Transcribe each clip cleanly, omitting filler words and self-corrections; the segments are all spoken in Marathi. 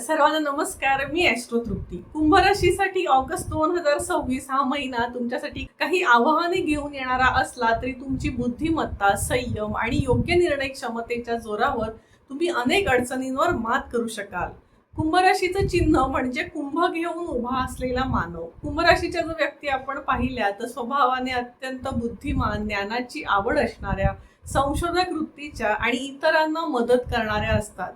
सर्वांना नमस्कार. मी ॲस्ट्रो तृप्ती. कुंभ राशीसाठी ऑगस्ट 2026 हा महिना तुमच्यासाठी काही आव्हाने घेऊन येणारा असला तरी तुमची बुद्धिमत्ता, संयम आणि योग्य निर्णय क्षमतेच्या जोरावर तुम्ही अनेक अडचणींवर मात करू शकाल. कुंभ राशीचं चिन्ह म्हणजे कुंभ घेऊन उभा असलेला मानव. कुंभ राशीच्या जो व्यक्ती आपण पाहिल्या तर स्वभावाने अत्यंत बुद्धिमान, ज्ञानाची आवड असणाऱ्या, संशोधक वृत्तीच्या आणि इतरांना मदत करणाऱ्या असतात.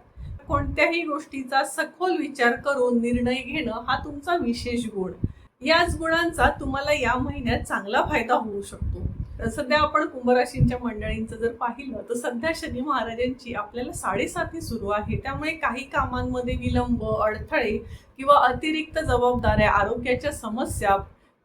कोणत्याही गोष्टीचा सखोल विचार करून निर्णय घेणं हा तुमचा विशेष गुण. याच गुणांचा तुम्हाला या महिन्यात चांगला फायदा होऊ शकतो. सध्या आपण कुंभ राशींच्या मंडळींचं जर पाहिलं तर सध्या शनी महाराजांची आपल्याला 7.5 सुरू आहे. त्यामुळे काही कामांमध्ये विलंब, अडथळे किंवा अतिरिक्त जबाबदाऱ्या, आरोग्याच्या समस्या,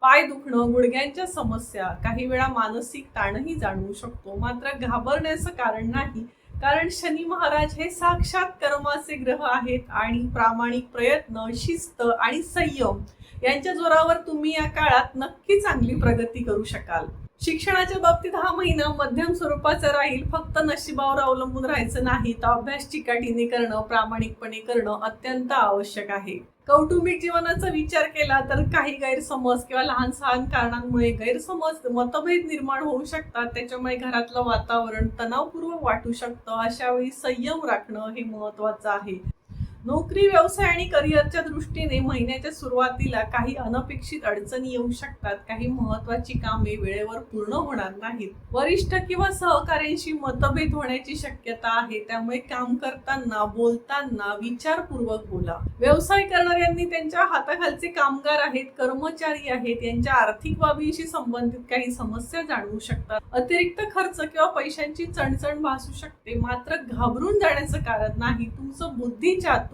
पाय दुखणं, गुडघ्यांच्या समस्या, काही वेळा मानसिक ताणही जाणवू शकतो. मात्र घाबरण्याचं कारण नाही, कारण शनी महाराज हे साक्षात कर्माचे ग्रह आहेत आणि प्रामाणिक प्रयत्न, शिस्त आणि संयम यांच्या जोरावर तुम्ही या काळात नक्की चांगली प्रगती करू शकाल. शिक्षणाच्या बाबतीत हा महिना मध्यम स्वरूपाचा राहील. फक्त नशिबावर अवलंबून राहायचं नाही, तर अभ्यास चिकाटीने करणं, प्रामाणिकपणे करणं अत्यंत आवश्यक आहे. कौटुंबिक जीवनाचा विचार केला तर काही गैरसमज किंवा लहान सहान कारणांमुळे गैरसमज, मतभेद निर्माण होऊ शकतात. त्याच्यामुळे घरातलं वातावरण तणावपूर्वक वाटू शकतं. अशा वेळी संयम राखणं हे महत्वाचं आहे. नोकरी, व्यवसाय आणि करिअरच्या दृष्टीने महिन्याच्या सुरुवातीला काही अनपेक्षित अडचणी येऊ शकतात. काही महत्वाची कामे वेळेवर पूर्ण होणार नाहीत. वरिष्ठ किंवा सहकाऱ्यांशी मतभेद होण्याची शक्यता आहे. त्यामुळे काम करताना, बोलताना विचारपूर्वक बोला. व्यवसाय करणाऱ्यांनी त्यांच्या हाताखालचे कामगार आहेत, कर्मचारी आहेत, यांच्या आर्थिक बाबींशी संबंधित काही समस्या जाणवू शकतात. अतिरिक्त खर्च किंवा पैशांची चणचण भासू शकते. मात्र घाबरून जाण्याचं कारण नाही. तुमचं बुद्धी, चातुर्य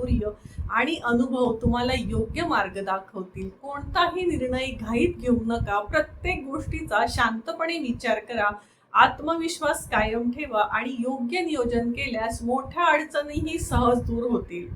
आणि अनुभव तुम्हाला योग्य मार्ग दाखवतील. कोणताही निर्णय घाईत घेऊ नका. प्रत्येक गोष्टीचा शांतपणे विचार करा. आत्मविश्वास कायम ठेवा आणि योग्य नियोजन केल्यास मोठ्या अडचणीही सहज दूर होतील.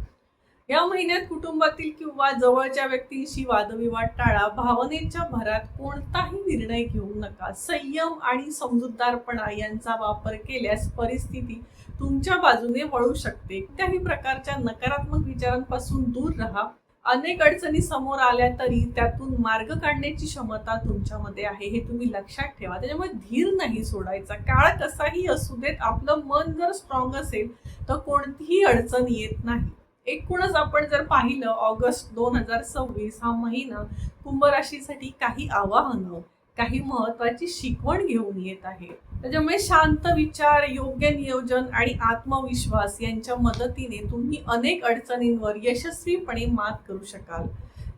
या महिन्यात कुटुंबातील किंवा जवळच्या व्यक्तींशी वादविवाद टाळा. भावनेच्या भरात कोणताही निर्णय घेऊ नका. संयम आणि समजूतदारपणा यांचा वापर केल्यास परिस्थिती तुमच्या बाजूने वळू शकते. कोणत्याही प्रकारच्या नकारात्मक विचारांपासून दूर राहा. अनेक अडचणी समोर आल्या तरी त्यातून मार्ग काढण्याची क्षमता तुमच्यामध्ये आहे, हे तुम्ही लक्षात ठेवा. त्याच्यामुळे धीर नाही सोडायचा. काळ कसाही असू देत, आपलं मन जर स्ट्रॉंग असेल तर कोणतीही अडचण येत नाही. एकूणच आपण जर पाहिलं, ऑगस्ट 2026 हा महिना कुंभ राशीसाठी काही आवाहनं, काही महत्वाची शिकवण घेऊन येत आहे. त्याच्यामुळे शांत विचार, योग्य नियोजन आणि आत्मविश्वास यांच्या मदतीने तुम्ही अनेक अडचणींवर यशस्वीपणे मात करू शकाल.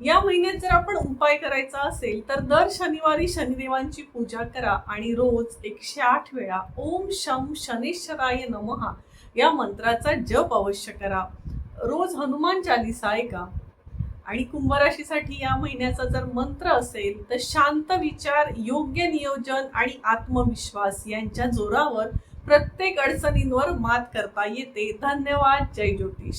या महिन्यात जर आपण उपाय करायचा असेल तर दर शनिवारी शनिदेवांची पूजा करा आणि रोज 108 वेळा ओम शम शनेश्वराय नमः या मंत्राचा जप अवश्य करा. रोज हनुमान चालीसा ऐका. आणि कुंभ राशीसाठी या महिन्याचा जर मंत्र असेल तर शांत विचार, योग्य नियोजन आणि आत्मविश्वास यांच्या जोरावर प्रत्येक अडचणींवर मात करता येते. धन्यवाद. जय ज्योतिष.